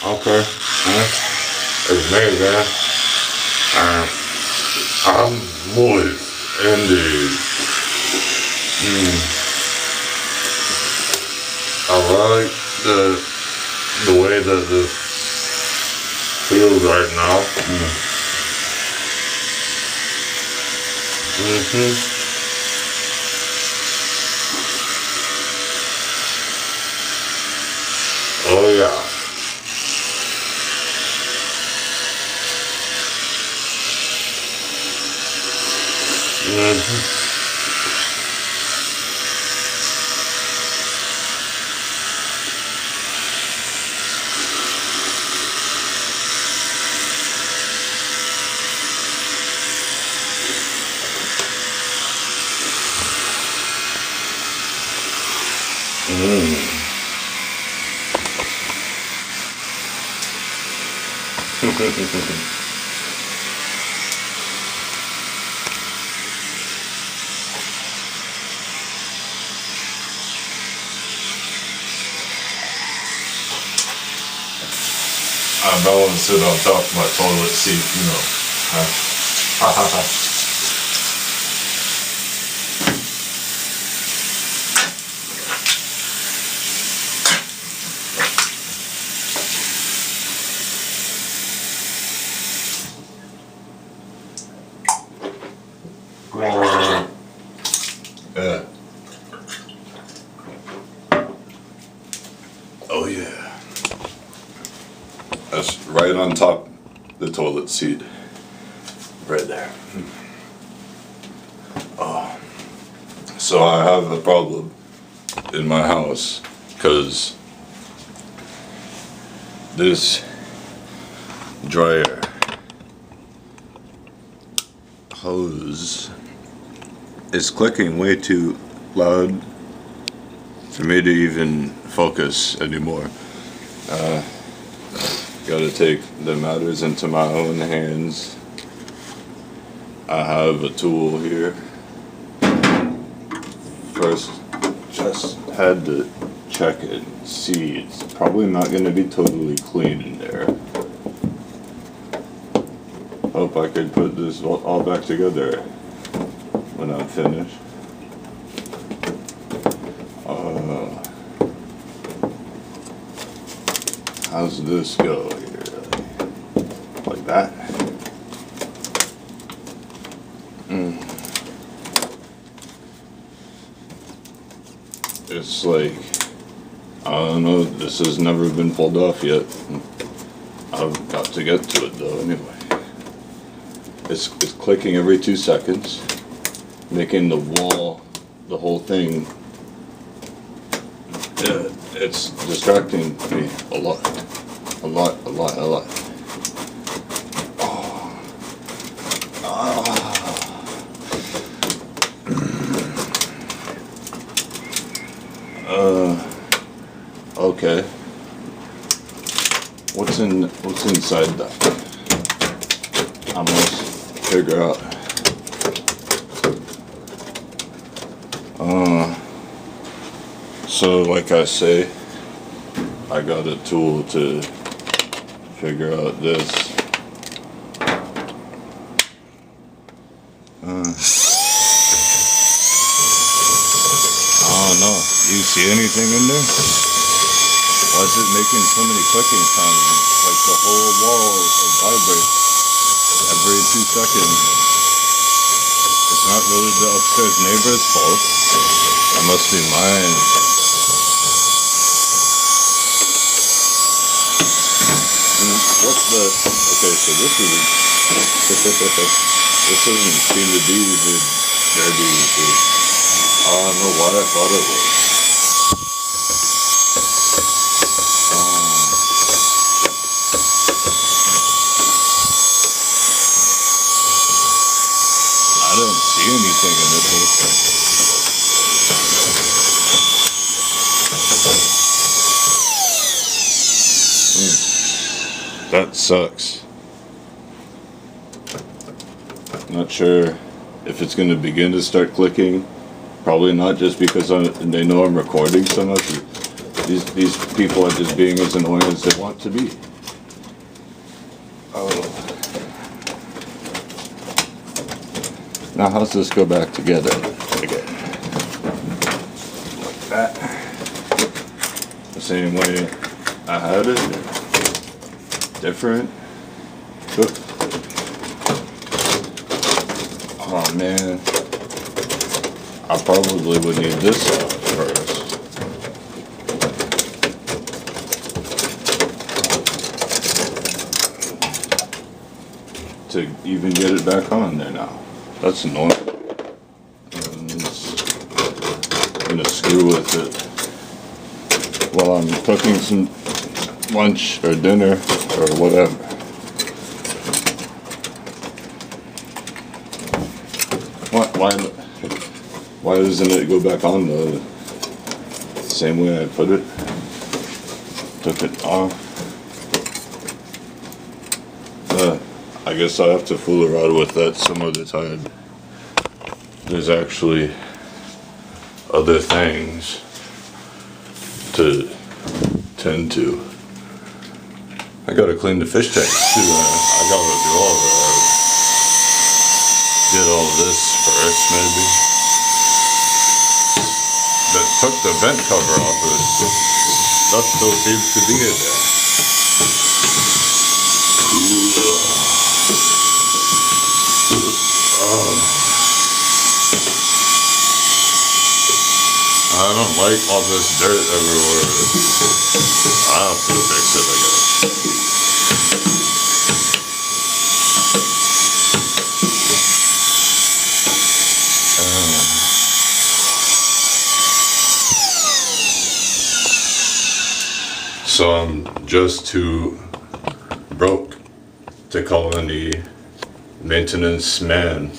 Okay. It's me again. I'm moist indeed. Mm. I like the way that this feels right now. Mm-hmm. Oh yeah. Mm-hmm. Mm. I balance it on top of my toilet seat, you know. Ha ha ha. Yeah. Oh yeah. That's right on top the toilet seat. Right there. Oh. So I have a problem in my house because this dryer hose is clicking way too loud for me to even focus anymore. Gotta take the matters into my own hands. I have a tool here. First, just had to check it, see it's probably not gonna be totally clean in there. Hope I could put this all back together when I'm finished. How's this go here? Like that? It's like, I don't know, this has never been pulled off yet. I've got to get to it though anyway. It's clicking every 2 seconds, making the wall, the whole thing, it's distracting me a lot. A lot. Okay. What's inside that? I must figure out. So like I say, I got a tool to figure out this. I don't know. You see anything in there? Why is it making so many clicking sounds? Like the whole wall vibrates every 2 seconds. It's not really the upstairs neighbor's fault. It must be mine. What's the... Okay, so this is... this doesn't seem to be the dirty... I don't know what I thought it was. I don't see anything in this one. That sucks. Not sure if it's going to begin to start clicking. Probably not, just because they know I'm recording so much. These people are just being as annoying as they want to be. Oh. Now how's this go back together? Again. Like that. The same way I had it. Different. Oh man. I probably would need this out first. To even get it back on there now. That's annoying. And I'm gonna screw with it while I'm cooking some lunch or dinner or whatever. Why doesn't it go back on the same way I put it? Took it off. I guess I'll have to fool around with that some other time. There's actually other things to tend to. I gotta clean the fish tanks too. I gotta do all that. Get all this first, maybe. That took the vent cover off, but stuff still seems to be in there. I don't like all this dirt everywhere. I have to fix it, I guess. So I'm just too broke to call any maintenance man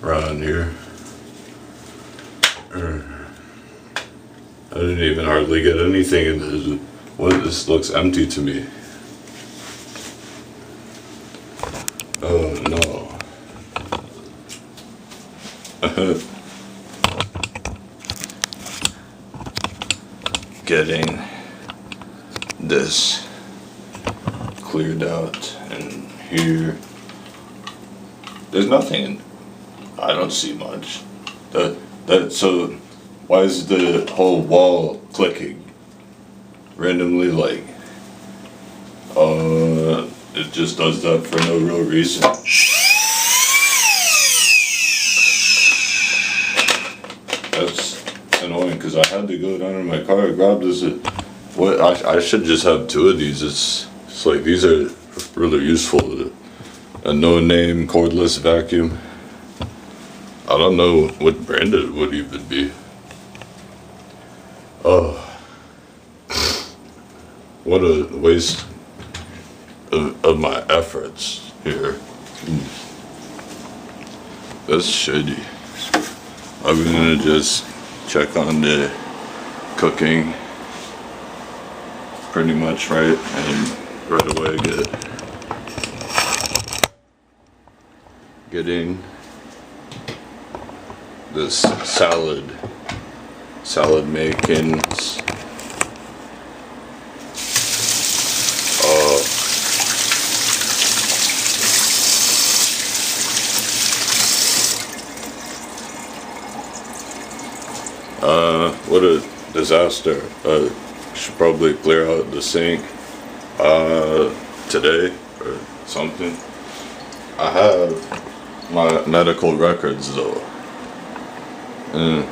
around here. I didn't even hardly get anything in this. What, this looks empty to me. Oh no. Getting this cleared out, and here there's nothing. I don't see much. So why is the whole wall clicking randomly? Like, it just does that for no real reason. That's annoying because I had to go down in my car and grab this. What I should just have two of these. It's like these are really useful. A no-name cordless vacuum. I don't know what brand it would even be. Oh, what a waste of my efforts here. That's shitty. I'm gonna just check on the cooking pretty much right, and right away getting this salad makings. What a disaster. Should probably clear out the sink today or something. I have my medical records though, and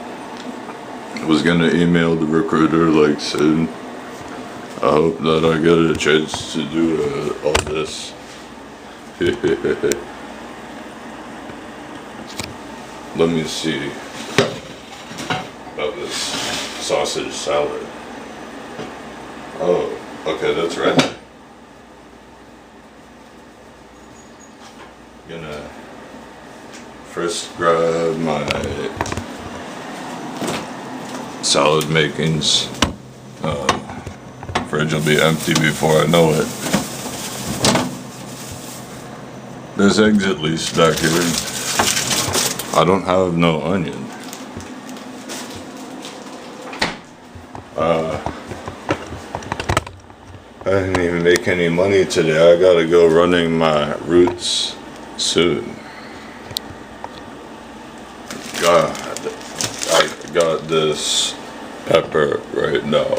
I was gonna email the recruiter like soon. I hope that I get a chance to do all this. Let me see about this sausage salad. Oh, okay, that's right. Gonna first grab my salad makings. Fridge will be empty before I know it. There's eggs at least back here. I don't have no onion. I didn't even make any money today. I gotta go running my roots soon. God, I got this pepper right now.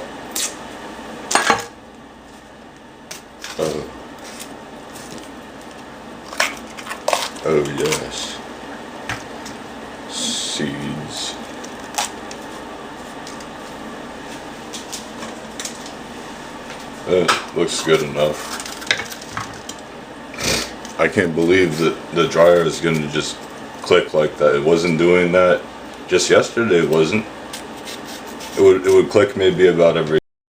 Oh yes. Seeds. It looks good enough. I can't believe that the dryer is gonna just click like that. It wasn't doing that just yesterday, it wasn't. It would click maybe about every